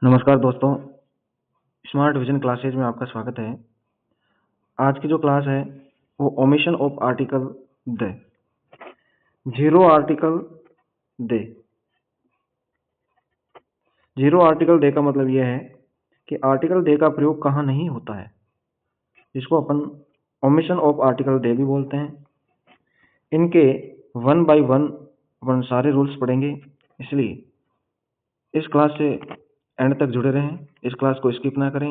नमस्कार दोस्तों, smart vision classes में आपका स्वागत है। आज की जो क्लास है वो omission of article the, zero article the. Zero article the का मतलब यह है कि आर्टिकल दे का प्रयोग कहाँ नहीं होता है, जिसको अपन ओमिशन ऑफ आर्टिकल दे भी बोलते हैं। इनके 1 बाय 1 अपन सारे रूल्स पढ़ेंगे, इसलिए इस क्लास से एंड तक जुड़े रहें, इस क्लास को स्किप ना करें।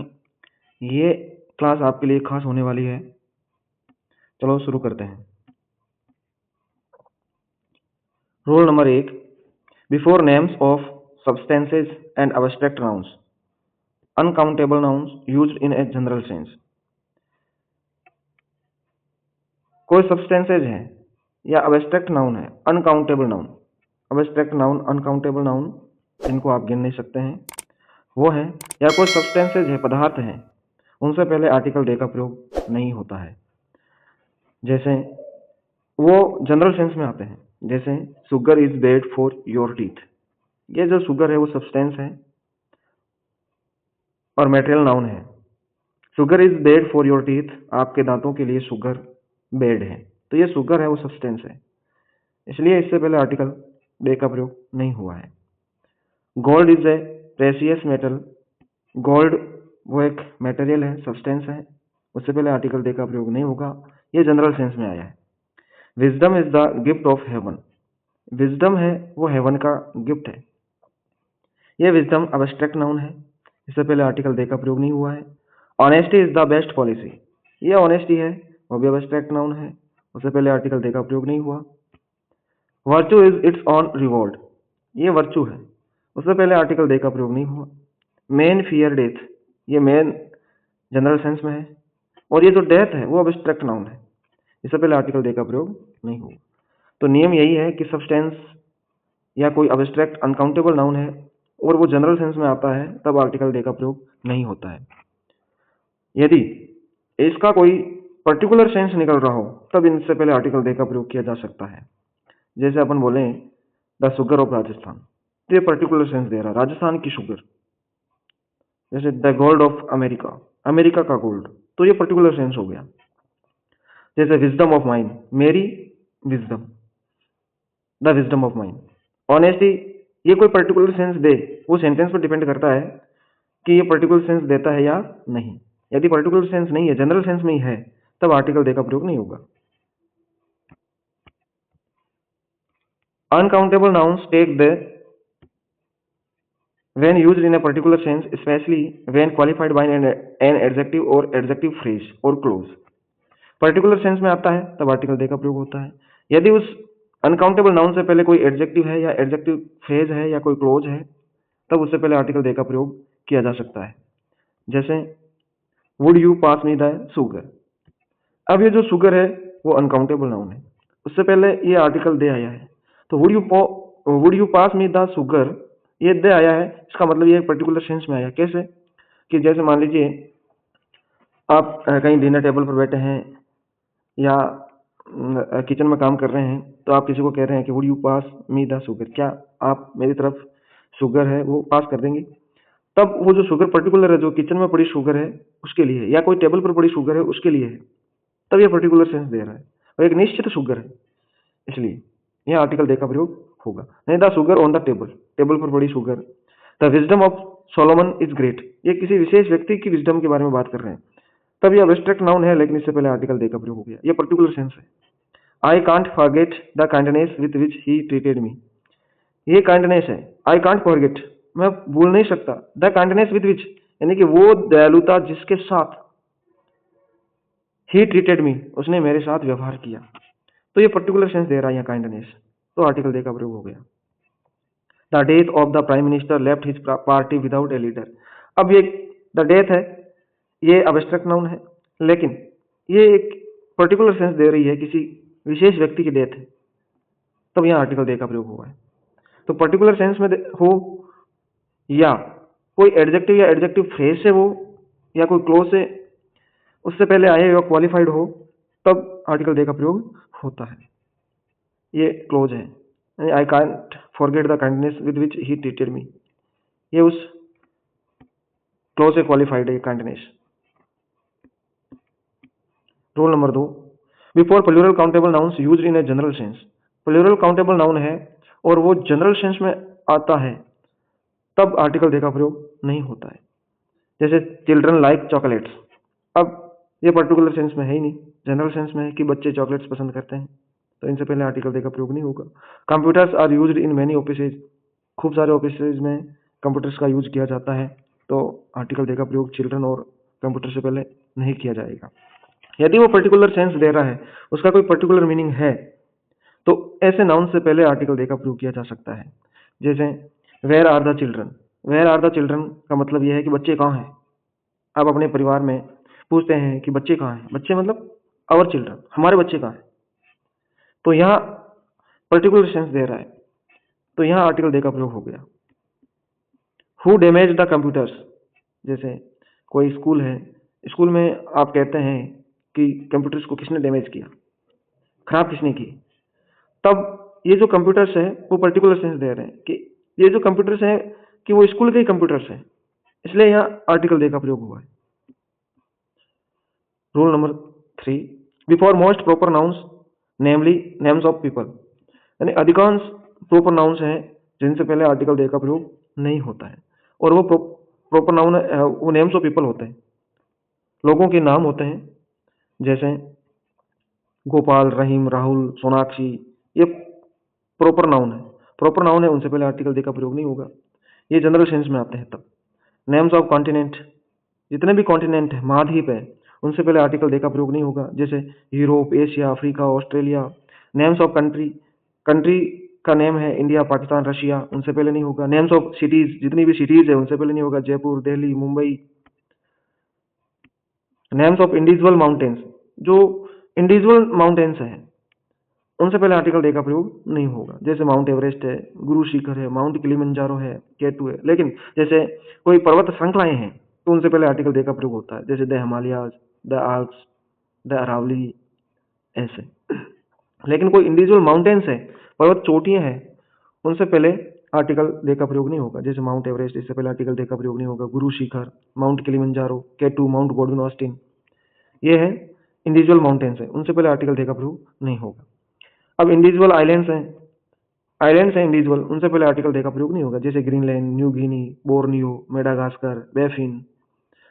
ये क्लास आपके लिए खास होने वाली है। चलो शुरू करते हैं। Rule number 1, before names of substances and abstract nouns, uncountable nouns used in a general sense। कोई सब्सटेंसेज है या अबस्ट्रैक्ट नाउन है, uncountable noun, abstract noun, uncountable noun, जिनको आप गिन नहीं सकते हैं, वो है, या कोई सब्सटेंसेज है, पदार्थ है, उनसे पहले आर्टिकल दे का प्रयोग नहीं होता है। जैसे वो जनरल सेंस में आते हैं, जैसे sugar is bad for your teeth. ये जो शुगर है वो सब्सटेंस है और मटेरियल नाउन है। Sugar is bad for your teeth, आपके दांतों के लिए शुगर बैड है, तो ये शुगर है वो सब्सटेंस है, इसलिए इससे पहले आर्टिकल दे का प्रयोग नहीं हुआ है। Gold is a precious metal, gold वो एक मटेरियल है, सब्सटेंस है, उससे पहले आर्टिकल दे का प्रयोग नहीं होगा, ये जनरल सेंस में आया है। Wisdom is the gift of haven, wisdom है वो हेवन का गिफ्ट है, ये विजडम अबस्ट्रैक्ट नाउन है, इससे पहले आर्टिकल दे का प्रयोग नहीं हुआ है। Honesty is the best policy, ये ऑनेस्टी है वो भी अबस्ट्रैक्ट नाउन है, उससे पहले आर्टिकल दे का प्रयोग नहीं हुआ। Virtue is it's on reward, ये वर्चू है, उससे पहले आर्टिकल दे का प्रयोग नहीं हुआ। मैन फियर डेथ, ये मैन जनरल सेंस में है, और ये जो डेथ है वो अबस्ट्रैक्ट नाउन है, इससे पहले आर्टिकल दे का प्रयोग नहीं हुआ। तो नियम यही है कि सब्सटेंस या कोई अबस्ट्रैक्ट अनकाउंटेबल नाउन है और वो जनरल सेंस में आता है, तब आर्टिकल दे का प्रयोग नहीं होता है। यदि इसका कोई पर्टिकुलर सेंस निकल रहा हो, तब इनसे पहले आर्टिकल दे का प्रयोग किया जा सकता है। जैसे अपन बोले द शुगर ऑफ राजस्थान, तो ये पर्टिकुलर सेंस दे रहा है, राजस्थान की शुगर। जैसे the gold of America, America का गोल्ड, तो ये पर्टिकुलर सेंस हो गया। जैसे विजडम ऑफ माइंड, मेरी wisdom, the wisdom of mind. Honesty, ये कोई पर्टिकुलर सेंस दे, वो सेंटेंस पर डिपेंड करता है कि ये पर्टिकुलर सेंस देता है या नहीं। यदि पर्टिकुलर सेंस नहीं है, जनरल सेंस में ही है, तब आर्टिकल दे का प्रयोग नहीं होगा। Uncountable nouns take the when used in a particular sense, especially when qualified by an adjective or adjective phrase or clause। Particular sense में आता है तब आर्टिकल दे का प्रयोग होता है। यदि उस अनकाउंटेबल नाउन से पहले कोई एडजेक्टिव है या एडजेक्टिव फ्रेज है या कोई क्लोज है, तब उससे पहले आर्टिकल दे का प्रयोग किया जा सकता है। जैसे would you pass me the sugar, अब ये जो शुगर है वो अनकाउंटेबल नाउन है, उससे पहले ये आर्टिकल दे आया है, तो would you pass me the sugar, ये दे आया है, इसका मतलब ये पर्टिकुलर सेंस में आया। कैसे कि जैसे मान लीजिए आप कहीं डिनर टेबल पर बैठे हैं या किचन में काम कर रहे हैं, तो आप किसी को कह रहे हैं कि would you pass me the sugar, क्या आप मेरी तरफ शुगर है वो पास कर देंगे। तब वो जो शुगर पर्टिकुलर है, जो किचन में पड़ी शुगर है उसके लिए है, या कोई टेबल पर पड़ी शुगर है उसके लिए है, तब ये पर्टिकुलर सेंस दे रहा है और एक निश्चित शुगर है, इसलिए यह आर्टिकल दे का प्रयोग होगा। नहीं the sugar on the table, table पर पड़ी sugar. The wisdom of Solomon is great, ये किसी विशेष व्यक्ति की विजडम के बारे में बात कर रहे हैं, तब ये अब्स्ट्रैक्ट नाउन है, लेकिन इससे पहले आर्टिकल दे का प्रयोग हो गया, ये पर्टिकुलर सेंस है। I can't forget the kindness with which he treated me, ये काइंडनेस है, आई कांट फॉरगेट, मैं भूल नहीं सकता, द काइंडनेस विथ विच, यानी कि वो दयालुता जिसके साथ, ही ट्रीटेड मी, उसने मेरे साथ व्यवहार किया, तो ये पर्टिकुलर सेंस दे रहा है यहाँ काइंडनेस, तो आर्टिकल दे का प्रयोग हो गया। The death of the prime minister left his party without a leader, अब ये द डेथ है, ये अब्स्ट्रैक्ट नाउन है, लेकिन ये एक पर्टिकुलर सेंस दे रही है, किसी विशेष व्यक्ति की डेथ है, तब यहाँ आर्टिकल दे का प्रयोग हुआ है। तो पर्टिकुलर सेंस में हो या कोई एडजेक्टिव या एडजेक्टिव फ्रेज से हो या कोई क्लोज से उससे पहले आए या क्वालिफाइड हो, तब आर्टिकल दे का प्रयोग होता है। ये क्लोज है, I can't forget the kindness with which he treated me, ये उस clause a qualified a kindness. Rule number 2, before plural countable nouns used in a general sense. Plural countable noun है और वो जनरल सेंस में आता है तब article the का प्रयोग नहीं होता है। जैसे चिल्ड्रन लाइक चॉकलेट्स, अब ये पर्टिकुलर सेंस में है ही नहीं, जनरल सेंस में है कि बच्चे चॉकलेट्स पसंद करते हैं, तो इनसे पहले आर्टिकल दे का प्रयोग नहीं होगा। Computers are used in many offices, खूब सारे ऑफिसेज में कंप्यूटर्स का यूज किया जाता है, तो आर्टिकल दे का प्रयोग चिल्ड्रन और कंप्यूटर से पहले नहीं किया जाएगा। यदि वो पर्टिकुलर सेंस दे रहा है, उसका कोई पर्टिकुलर मीनिंग है, तो ऐसे नाउन से पहले आर्टिकल दे का प्रयोग किया जा सकता है। जैसे where are the children, where are the children का मतलब यह है कि बच्चे कहाँ हैं। आप अपने परिवार में पूछते हैं कि बच्चे कहाँ हैं, बच्चे मतलब आवर चिल्ड्रन, हमारे बच्चे कहाँ हैं, तो यहाँ पर्टिकुलर सेंस दे रहा है, तो यहाँ आर्टिकल दे का प्रयोग हो गया। हु डैमेज द कंप्यूटर्स, जैसे कोई स्कूल है, स्कूल में आप कहते हैं कि कंप्यूटर्स को किसने डैमेज किया, खराब किसने की, तब ये जो कंप्यूटर्स है वो पर्टिकुलर सेंस दे रहे हैं कि ये जो कंप्यूटर्स है कि वो स्कूल के ही कंप्यूटर्स हैं, इसलिए यहाँ आर्टिकल दे का प्रयोग हुआ है। Rule number 3, before most proper nouns namely names of people, यानी अधिकांश प्रॉपर नाउन्स हैं जिनसे पहले आर्टिकल दे का प्रयोग नहीं होता है, और वो प्रॉपर नाउन वो नेम्स ऑफ पीपल होते हैं, लोगों के नाम होते हैं, जैसे गोपाल, रहीम, राहुल, सोनाक्षी, ये प्रॉपर नाउन है, प्रॉपर नाउन है, उनसे पहले आर्टिकल दे का प्रयोग नहीं होगा, ये जनरल सेंस में आते हैं तब। नेम्स ऑफ कॉन्टिनेंट, जितने भी कॉन्टिनेंट है, महाद्वीप है, उनसे पहले आर्टिकल दे का प्रयोग नहीं होगा, जैसे Europe, Asia, Africa, Australia. Names of country, country का नेम है इंडिया, पाकिस्तान, रशिया, उनसे पहले नहीं होगा। नेम्स ऑफ सिटीज, जितनी भी सिटीज है उनसे पहले नहीं होगा, Jaipur, Delhi, Mumbai. Names of individual mountains, जो इंडिविजुअल माउंटेन्स हैं उनसे पहले आर्टिकल दे का प्रयोग नहीं होगा, जैसे माउंट एवरेस्ट है, गुरु शिखर है, माउंट किलिमंजारो है, केटू है। लेकिन जैसे कोई पर्वत श्रृंखलाएं हैं तो उनसे पहले आर्टिकल दे का प्रयोग होता है, जैसे the Himalayas, the Alps, the Aravalli, ऐसे। लेकिन कोई इंडिविजुअल माउंटेन्स है, पर्वत चोटियां हैं, उनसे पहले आर्टिकल दे का प्रयोग नहीं होगा, जैसे माउंट एवरेस्ट, इससे पहले आर्टिकल दे का प्रयोग नहीं होगा। Guru Shikhar, Mount Kilimanjaro, K two, Mount Godwin Austen, ये है इंडिविजुअल माउंटेन्स है, उनसे पहले आर्टिकल दे का प्रयोग नहीं होगा। अब इंडिविजुअल आइलैंड्स हैं इंडिविजुअल, उनसे पहले आर्टिकल दे का प्रयोग नहीं होगा, जैसे Greenland, New Guinea, Borneo, Madagascar, Baffin,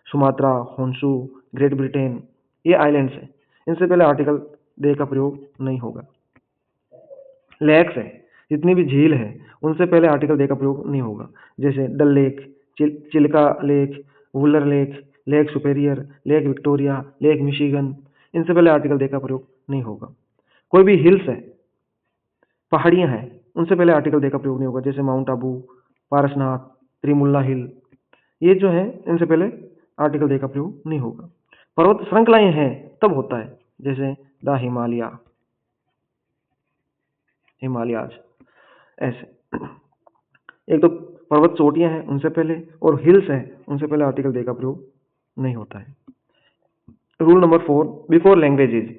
Sumatra, Honshu, great Britain, ये आइलैंड्स हैं, इनसे पहले आर्टिकल दे का प्रयोग नहीं होगा। लेक्स है, जितनी भी झील है उनसे पहले आर्टिकल दे का प्रयोग नहीं होगा, जैसे Dal Lake, Chilka Lake, Wular Lake, Lake Superior, Lake Victoria, Lake Michigan, इनसे पहले आर्टिकल दे का प्रयोग नहीं होगा। कोई भी हिल्स है, पहाड़ियां हैं, उनसे पहले आर्टिकल दे का प्रयोग नहीं होगा, जैसे माउंट आबू, पारसनाथ, त्रिमुल्ला हिल, ये जो है इनसे पहले आर्टिकल दे का प्रयोग नहीं होगा। पर्वत श्रृंखलाएं हैं तब होता है, जैसे द हिमालयाज, ऐसे। एक तो पर्वत चोटियां हैं उनसे पहले, और हिल्स हैं उनसे पहले आर्टिकल दे का प्रयोग नहीं होता है। रूल नंबर 4, बिफोर लैंग्वेजेज,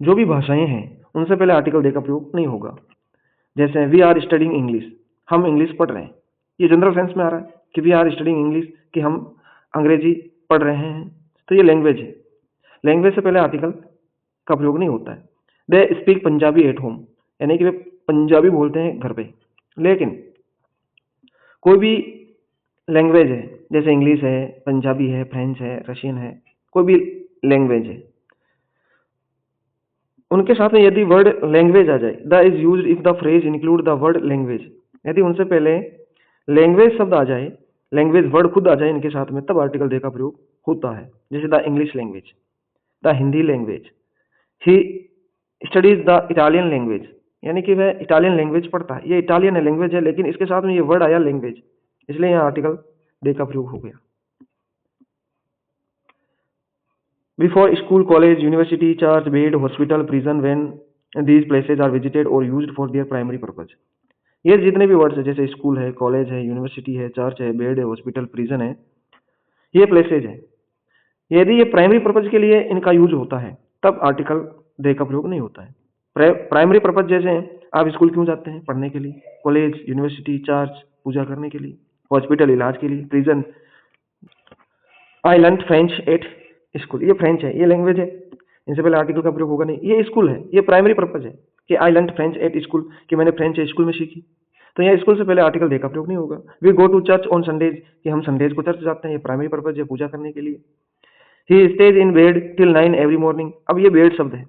जो भी भाषाएं हैं उनसे पहले आर्टिकल दे का प्रयोग नहीं होगा, जैसे वी आर स्टडिंग इंग्लिश, हम इंग्लिश पढ़ रहे हैं, ये जनरल सेंस में आ रहा है कि वी आर स्टडिंग इंग्लिश, कि हम अंग्रेजी पढ़ रहे हैं, तो ये लैंग्वेज है, लैंग्वेज से पहले आर्टिकल का प्रयोग नहीं होता है। They speak Punjabi at home, यानी कि वे पंजाबी बोलते हैं घर पे। लेकिन कोई भी लैंग्वेज है, जैसे इंग्लिश है, पंजाबी है, फ्रेंच है, रशियन है, कोई भी लैंग्वेज है, उनके साथ में यदि वर्ड लैंग्वेज आ जाए, the is used if the phrase include the word language, यदि उनसे पहले लैंग्वेज शब्द आ जाए, लैंग्वेज वर्ड खुद आ जाए इनके साथ में, तब आर्टिकल दे का प्रयोग होता है, जैसे the English language, the Hindi language, he studies the Italian language, यानी कि वह इटालियन लैंग्वेज पढ़ता है, ये इटालियन लैंग्वेज है, लेकिन इसके साथ में ये वर्ड आया लैंग्वेज, इसलिए यहाँ आर्टिकल दे का प्रयोग हो गया। Before school, college, university, church, bed, hospital, prison, when these places are visited or used for their primary purpose, ये जितने भी वर्ड्स है, जैसे स्कूल है, कॉलेज है, यूनिवर्सिटी है, चर्च है, बेड है, हॉस्पिटल, प्रिजन है, ये प्लेसेज है, यदि ये प्राइमरी पर्पज के लिए इनका यूज होता है तब आर्टिकल दे का प्रयोग नहीं होता है। प्राइमरी पर्पज जैसे आप स्कूल क्यों जाते हैं, पढ़ने के लिए, कॉलेज, यूनिवर्सिटी, चर्च, पूजा करने के लिए, हॉस्पिटल, इलाज के लिए, prison I learn French at school, ये फ्रेंच है, ये लैंग्वेज है, इनसे पहले आर्टिकल का प्रयोग होगा नहीं। ये स्कूल है, ये प्राइमरी पर्पज है कि I learn French at school, कि मैंने फ्रेंच स्कूल में सीखी। तो यहाँ स्कूल से पहले आर्टिकल दे का प्रयोग नहीं होगा। We go to church on Sundays, कि हम संडेज को चर्च जाते हैं, ये प्राइमरी पर्पज है, पूजा करने के लिए। He stays in bed till 9 every morning, अब ये बेड शब्द है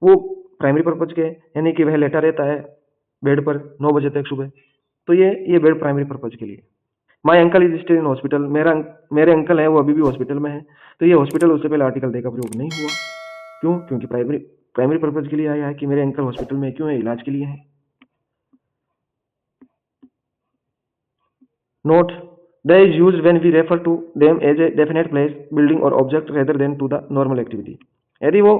वो प्राइमरी पर्पज के, यानी कि वह लेटा रहता है बेड पर 9 बजे तक सुबह, तो ये बेड प्राइमरी पर्पज के लिए। My uncle is still in hospital, मेरे अंकल है वो अभी भी हॉस्पिटल में है, तो ये हॉस्पिटल उससे पहले आर्टिकल दे का प्रयोग नहीं हुआ। क्यों? क्योंकि प्राइमरी प्राइमरी पर्पज के लिए आया है कि मेरे अंकल हॉस्पिटल में क्यों है, इलाज के लिए है। Note, the is used when we refer to them as a definite place, building और object rather than to the normal activity. यदि वो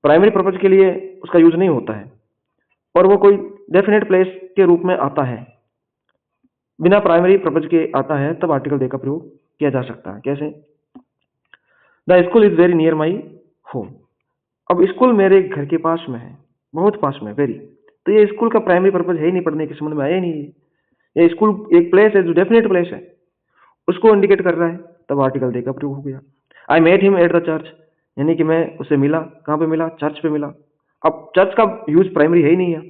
प्राइमरी पर्पज के लिए उसका यूज नहीं होता है और वो कोई डेफिनेट प्लेस के रूप में आता है, बिना प्राइमरी पर्पज के आता है, तब आर्टिकल दे का प्रयोग किया जा सकता है। कैसे? The school is very near my home, अब स्कूल मेरे घर के पास में है, बहुत पास में, वेरी, तो ये स्कूल का प्राइमरी पर्पज है ही नहीं, पढ़ने के संबंध में आया ही नहीं। ये स्कूल एक प्लेस है जो डेफिनेट प्लेस है, उसको इंडिकेट कर रहा है, तब आर्टिकल दे का प्रयोग हो गया। I met him at the church, यानी कि मैं उसे मिला, कहाँ पे मिला? चर्च पे मिला। अब चर्च का यूज प्राइमरी है ही नहीं है,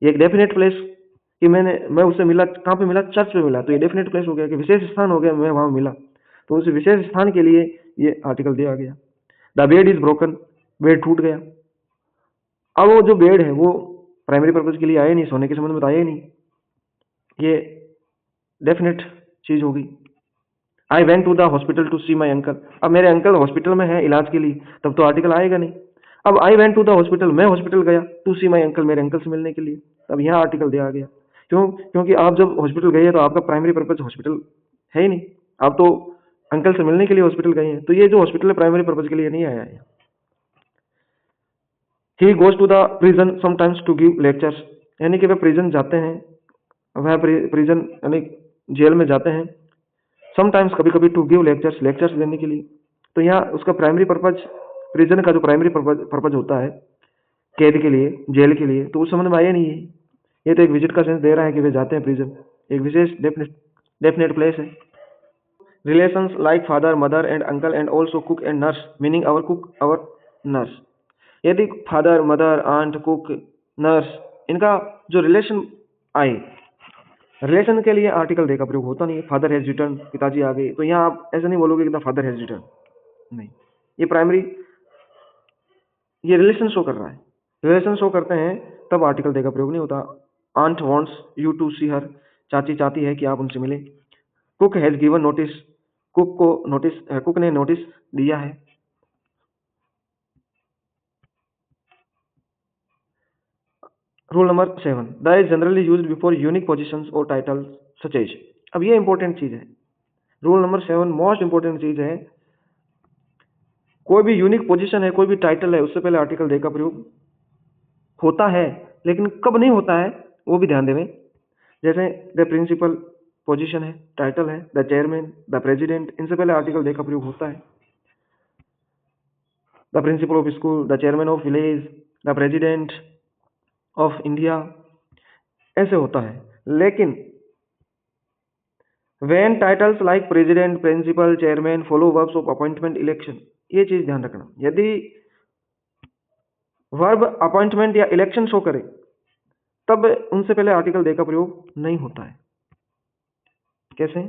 ये एक डेफिनेट प्लेस कि मैं उससे मिला, कहाँ पे मिला? चर्च पे मिला, तो ये डेफिनेट प्लेस हो गया कि विशेष स्थान हो गया, मैं वहां मिला, तो उस विशेष स्थान के लिए ये आर्टिकल दिया गया। The bed is broken, bed टूट गया। अब वो जो बेड है वो प्राइमरी पर्पज के लिए आया नहीं, सोने के संबंध में तो आया ही नहीं, ये डेफिनेट चीज होगी। I went to the hospital to see my uncle, अब मेरे अंकल हॉस्पिटल में है इलाज के लिए, तब तो आर्टिकल आएगा नहीं। अब I went to the hospital, मैं हॉस्पिटल गया, टू सी माई अंकल, मेरे अंकल से मिलने के लिए, तब यहाँ आर्टिकल दिया गया। क्यों? क्योंकि आप जब हॉस्पिटल गए तो आपका प्राइमरी पर्पज हॉस्पिटल है ही नहीं, आप तो अंकल से मिलने के लिए हॉस्पिटल गए हैं, तो ये जो हॉस्पिटल है प्राइमरी पर्पज के लिए नहीं आया है। He goes to the prison sometimes to give lectures, यानी कि वह प्रिजन जाते हैं, वह प्रिजन यानी जेल में जाते हैं, समटाइम्स कभी कभी, टू गिव लेक्चर्स, लेक्चर्स देने के लिए। तो यहाँ उसका प्राइमरी पर्पज, प्रिजन का जो प्राइमरी पर्पज होता है कैद के लिए, जेल के लिए, तो उस समझ में आया नहीं है। ये तो एक विजिट का सेंस दे रहा है कि वे जाते हैं प्रिजन, एक विशेष डेफिनेट प्लेस है। Relations like father mother and uncle and also cook and nurse, meaning our cook our nurse. यदि father mother aunt cook nurse, इनका जो रिलेशन आए, रिलेशन के लिए आर्टिकल दे का प्रयोग होता नहीं है। फादर हैज रिटर्न, पिताजी आ गए, तो यहाँ आप ऐसा नहीं बोलोगे कि द फादर हैज रिटर्न, नहीं, ये प्राइमरी, ये रिलेशन शो कर रहा है, रिलेशन शो करते हैं तब आर्टिकल दे का प्रयोग नहीं होता। आंट वांट्स यू टू सी हर, चाची चाहती है कि आप उनसे मिले। Cook has given notice, cook ने नोटिस दिया है। Rule number 7, the is generally used before unique positions और टाइटल सच एज, अब ये इंपॉर्टेंट चीज है। रूल नंबर 7 मोस्ट इंपॉर्टेंट चीज है, कोई भी यूनिक पोजीशन है, कोई भी टाइटल है, उससे पहले आर्टिकल दे का प्रयोग होता है, लेकिन कब नहीं होता है वो भी ध्यान देवें। जैसे द प्रिंसिपल पोजीशन है, टाइटल है, द चेयरमैन, द प्रेसिडेंट, इनसे पहले आर्टिकल दे का प्रयोग होता है। The principal of school, the chairman of village, the president of India, ऐसे होता है। लेकिन when titles like president, principal, chairman follow verbs of appointment, election, ये चीज ध्यान रखना, यदि वर्ब अपॉइंटमेंट या इलेक्शन शो करे तब उनसे पहले आर्टिकल दे का प्रयोग नहीं होता है। कैसे?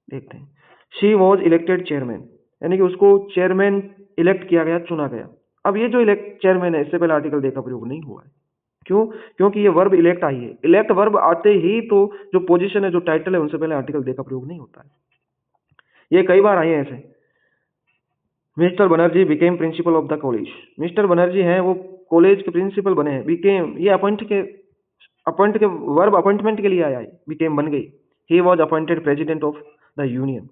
देखते हैं। शी वॉज इलेक्टेड चेयरमैन, यानी कि उसको चेयरमैन इलेक्ट किया गया, चुना गया। अब ये जो इलेक्ट चेयरमैन है, इससे पहले आर्टिकल दे का प्रयोग नहीं हुआ है। क्यों? क्योंकि ये वर्ब इलेक्ट आई है, इलेक्ट वर्ब आते ही तो जो पोजीशन है, जो टाइटल है, उनसे पहले आर्टिकल दे का प्रयोग नहीं होता है। ये कई बार आए हैं ऐसे। Mister Banerjee became principle of the college, mister Banerjee हैं वो कॉलेज के प्रिंसिपल बने हैं। बिकेम, ये अपॉइंट के वर्ब अपॉइंटमेंट के लिए आया है, बिकेम बन गई। He was appointed president of the union,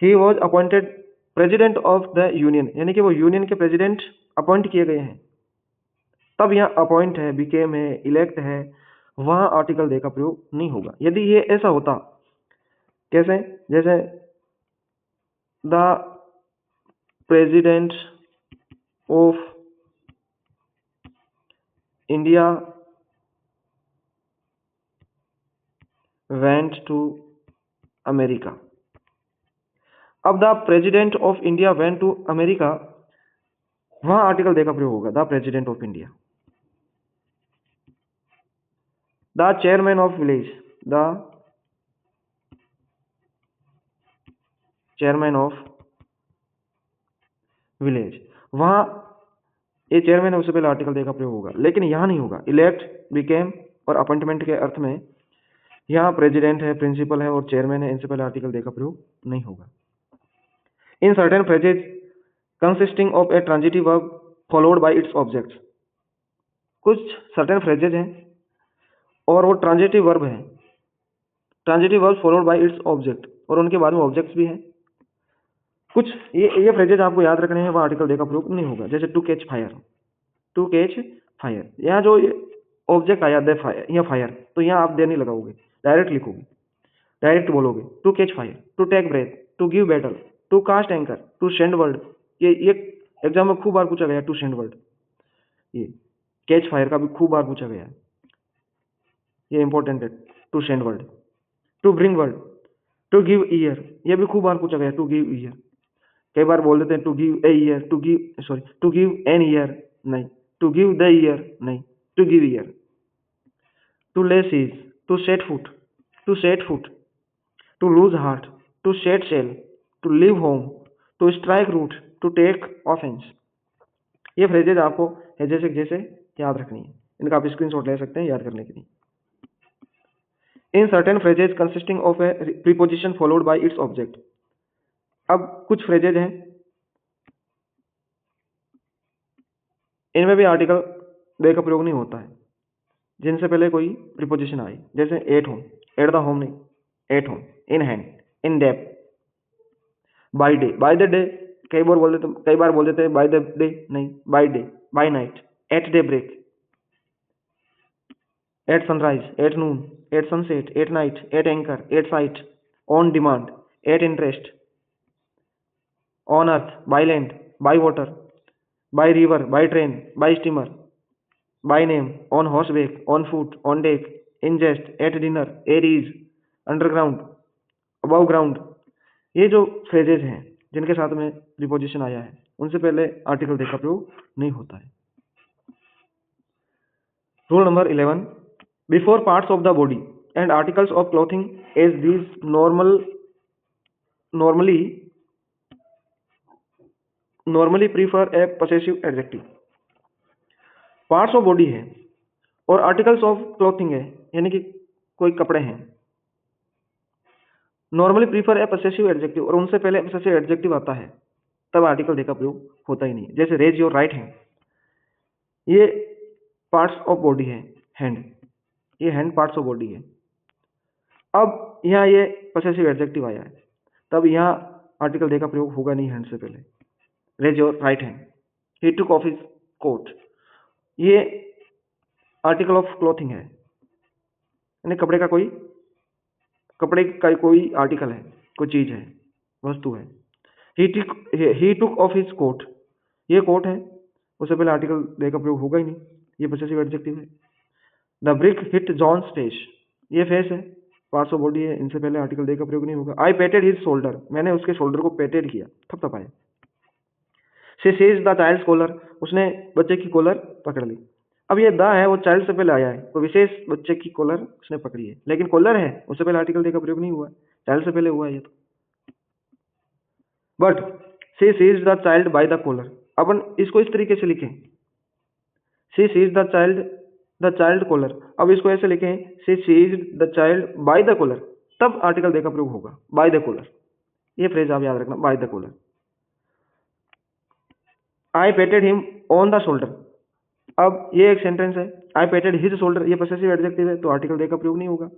he was appointed president of the union, यानी कि वो यूनियन के प्रेसिडेंट अपॉइंट किए गए हैं। तब यहाँ अपॉइंट है, बिकेम है, इलेक्ट है, वहां आर्टिकल दे का प्रयोग नहीं होगा। यदि ये ऐसा होता, कैसे? जैसे the president of India went to America, अब the president of India went to America, वहां आर्टिकल दे का प्रयोग होगा, the president of India. The chairman of village, the chairman of village, वहां ये चेयरमैन है, उससे पहले आर्टिकल दे का प्रयोग होगा, लेकिन यहां नहीं होगा। इलेक्ट, बिकेम और अपॉइंटमेंट के अर्थ में यहाँ प्रेसिडेंट है, प्रिंसिपल है और चेयरमैन है, इनसे पहले आर्टिकल दे का प्रयोग नहीं होगा। In certain phrases consisting of A transitive verb followed by its objects, कुछ सर्टेन फ्रेजेज हैं और वो ट्रांजिटिव वर्ब है, transitive verb followed by its object, और उनके बाद में ऑब्जेक्ट्स भी हैं। कुछ ये फ्रेजेज आपको याद रखने हैं, वह आर्टिकल दे का प्रयोग नहीं होगा। जैसे to catch fire, to catch fire, यहाँ जो ऑब्जेक्ट आया दे फायर, यहाँ फायर, तो यहाँ आप दे नहीं लगाओगे, डायरेक्ट लिखोगे, डायरेक्ट बोलोगे to catch fire, to take breath, to give battle, to cast anchor, to send word. ये एग्जाम में खूब बार पूछा गया, टू सेंड वर्ड। ये कैच फायर का भी खूब बार पूछा गया है, ये इंपॉर्टेंट है, to send word. To bring word, to give ear, ये भी खूब बार पूछा गया, टू गिव ईयर। कई बार बोल देते हैं to give a ear, to give an ear, नहीं, टू गिव द ईयर, नहीं, to give ear. To lay siege, to set foot, to set foot, to lose heart, to set sail, to leave home, to strike root, to take offence. ये phrases आपको जैसे जैसे याद रखनी है, इनका आप स्क्रीनशॉट ले सकते हैं याद करने के लिए। In certain phrases consisting of A preposition followed by its object, अब कुछ फ्रेजेज हैं, इनमें भी आर्टिकल दे का प्रयोग नहीं होता है, जिनसे पहले कोई प्रीपोजिशन आए। जैसे at home, at the home नहीं, at home, in hand, in depth, by day, by the day, कई बार बोल देते हैं बाय द डे, नहीं, by day, by night, at daybreak, at sunrise, at noon, at sunset, at night, at anchor, at sight, on demand, at interest, on earth, by land, by water, by river, by train, by steamer, by name, on horseback, on foot, on deck, in jest, at dinner, air is, underground, above ground. ये जो phrases हैं जिनके साथ में preposition आया है, उनसे पहले आर्टिकल दे का प्रयोग नहीं होता है। Rule number 11, before parts of the body and articles of clothing as these normally prefer a possessive adjective. Parts of body है और आर्टिकल्स ऑफ क्लोथिंग है, यानी कि कोई कपड़े हैं, normally prefer a possessive adjective, और उनसे पहले पोसेसिव एडजेक्टिव आता है, तब आर्टिकल दे का प्रयोग होता ही नहीं है। जैसे रेज योर राइट हैंड, ये पार्ट्स ऑफ बॉडी है, हैंड, ये हैंड पार्ट्स ऑफ बॉडी है। अब यहाँ ये पोसेसिव एडजेक्टिव आया है, तब यहाँ आर्टिकल दे का प्रयोग होगा नहीं हैंड से पहले। Raise your right hand, he took off his coat, ये आर्टिकल ऑफ क्लोथिंग है, यानी कपड़े का कोई आर्टिकल है, कोई चीज है, वस्तु है। ही टुक ऑफ हिज कोट, ये कोट है, उससे पहले आर्टिकल दे का प्रयोग होगा ही नहीं, ये पोसेसिव एडजेक्टिव है। The brick hit John's face, ये फेस है, पार्ट्स ऑफ बॉडी है, इनसे पहले आर्टिकल दे का प्रयोग नहीं होगा। आई पेटेड हिज शोल्डर, मैंने उसके शोल्डर को पेटेड किया, थपथपाया। She seize the child's collar, उसने बच्चे की कॉलर पकड़ ली। अब ये द है, वो चाइल्ड से पहले आया है, तो विशेष बच्चे की कॉलर उसने पकड़ी है, लेकिन कॉलर है, उससे पहले आर्टिकल दे का प्रयोग नहीं हुआ है, चाइल्ड से पहले हुआ है ये तो। But she seize the child by the collar, अपन इसको इस तरीके से लिखें, she seize the child collar. अब इसको ऐसे लिखें, she seize the child by the collar, तब आर्टिकल दे का प्रयोग होगा, बाय द कॉलर। ये फ्रेज आप याद रखना, by the collar. I patted him on the shoulder, अब ये एक सेंटेंस है, आई पेटेड हिज शोल्डर, ये पोसेसिव एडजेक्टिव है, तो आर्टिकल दे का प्रयोग नहीं होगा।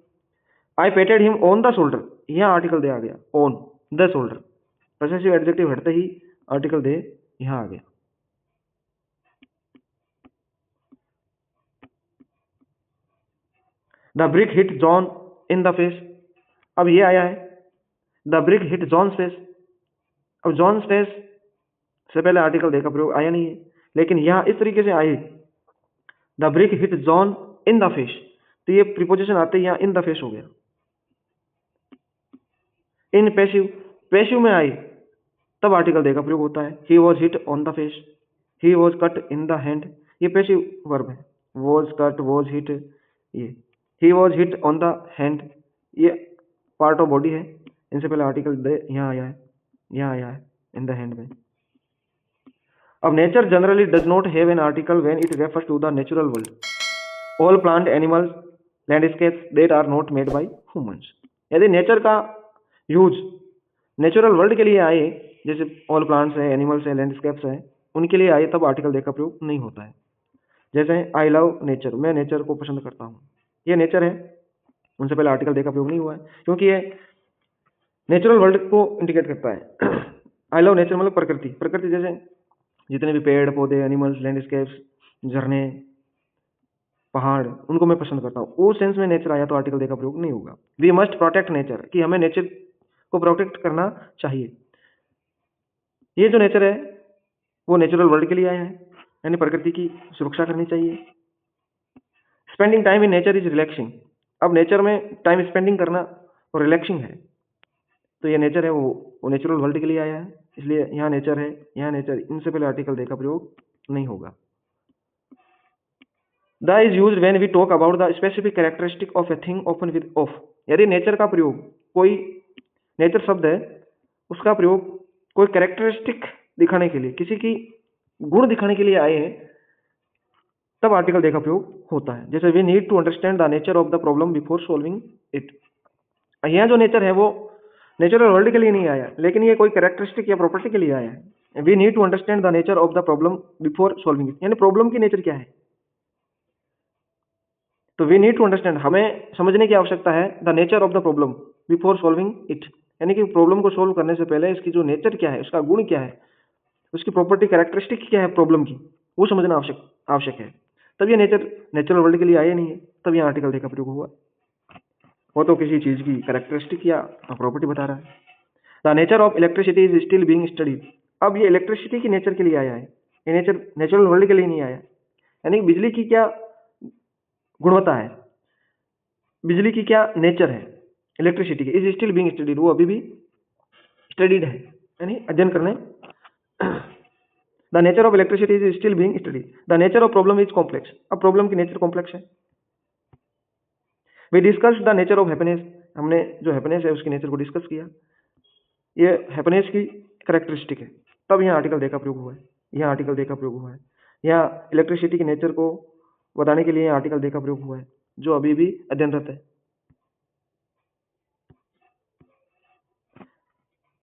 I patted him on the shoulder, यहाँ आर्टिकल दे आ गया, on the shoulder, possessive adjective हटते ही आर्टिकल दे यहाँ आ गया। The brick hit John in the face, अब ये आया है, the brick hit John's face. अब जॉन्स फेस से पहले आर्टिकल दे का प्रयोग आया नहीं है, लेकिन यहाँ इस तरीके से आए, the brick hit John in the face, तो ये प्रीपोजिशन आते ही यहाँ इन द फेस हो गया। इन पैसिव, पैसिव में आई, तब आर्टिकल दे का प्रयोग होता है। He was hit on the face, he was cut in the hand, ये पैसिव वर्ब है। वॉज कट, वॉज हिट, ये he was hit on the hand, ये पार्ट ऑफ बॉडी है। इनसे पहले आर्टिकल दे यहाँ आया है, यहाँ आया है इन द हैंड में। अब nature generally does not have an article when it refers to the natural world. All plant animals landscapes that are not made by humans. यदि नेचर का यूज नेचुरल वर्ल्ड के लिए आए, जैसे all plants है, animals है, landscapes है, उनके लिए आए, तब आर्टिकल दे का प्रयोग नहीं होता है। जैसे आई लव नेचर, मैं नेचर को पसंद करता हूँ, ये नेचर है, उनसे पहले आर्टिकल दे का प्रयोग नहीं हुआ है, क्योंकि ये नेचुरल वर्ल्ड को इंडिकेट करता है। आई लव नेचर मतलब प्रकृति, प्रकृति जैसे जितने भी पेड़ पौधे, एनिमल्स, लैंडस्केप्स, झरने, पहाड़, उनको मैं पसंद करता हूँ, उस सेंस में नेचर आया तो आर्टिकल दे का प्रयोग नहीं होगा। वी मस्ट प्रोटेक्ट नेचर, कि हमें नेचर को प्रोटेक्ट करना चाहिए। ये जो नेचर है वो नेचुरल वर्ल्ड के लिए आया है, यानी प्रकृति की सुरक्षा करनी चाहिए। Spending time in nature is relaxing, अब नेचर में टाइम स्पेंडिंग करना और रिलैक्सिंग है, तो ये नेचर है वो नेचुरल वर्ल्ड के लिए आया है, इसलिए यहाँ नेचर है, यहाँ नेचर, इनसे पहले आर्टिकल दे का प्रयोग नहीं होगा। The is used when we talk about the specific characteristic of a thing often with of. यदि नेचर का प्रयोग, कोई नेचर शब्द है, उसका प्रयोग कोई कैरेक्टरिस्टिक दिखाने के लिए, किसी की गुण दिखाने के लिए आए हैं, तब आर्टिकल दे का प्रयोग होता है। जैसे we need to understand the nature of the problem before solving it. यहाँ जो नेचर है वो नेचुरल वर्ल्ड के लिए नहीं आया, लेकिन ये कोई कैरेक्टरिस्टिक या प्रॉपर्टी के लिए आया है। We need to understand the nature of the problem before solving it, यानी प्रॉब्लम की नेचर क्या है, तो वी नीड टू अंडरस्टैंड, हमें समझने की आवश्यकता है, the nature of the problem before solving it, यानी कि प्रॉब्लम को सोल्व करने से पहले इसकी जो नेचर क्या है, उसका गुण क्या है, उसकी प्रॉपर्टी कैरेक्टरिस्टिक क्या है प्रॉब्लम की, वो समझना आवश्यक है। तब ये नेचर नेचुरल वर्ल्ड के लिए आया नहीं है, तब यहाँ आर्टिकल दे का प्रयोग हुआ। वो तो किसी चीज की कैरेक्टरिस्टिक या प्रॉपर्टी बता रहा है। The nature of electricity is still being studied, अब ये इलेक्ट्रिसिटी की नेचर के लिए आया है, ये नेचर नेचुरल वर्ल्ड के लिए नहीं आया, यानी बिजली की क्या गुणवत्ता है, बिजली की क्या नेचर है, इलेक्ट्रिसिटी की, इज स्टिल बीइंग स्टडीड, वो अभी भी स्टडीड है, यानी अध्ययन करने। The nature of electricity is still being studied, the nature of problem is complex, अब प्रॉब्लम की नेचर कॉम्प्लेक्स है। We discuss the nature of happiness, हमने जो हैप्पीनेस है उसकी नेचर को डिस्कस किया, ये हैप्पीनेस की कैरेक्टरिस्टिक है, तब यहाँ आर्टिकल दे का प्रयोग हुआ है, यहाँ आर्टिकल दे का प्रयोग हुआ है। यहाँ इलेक्ट्रिसिटी की नेचर को बताने के लिए आर्टिकल दे का प्रयोग हुआ है, जो अभी भी अध्ययनरत है।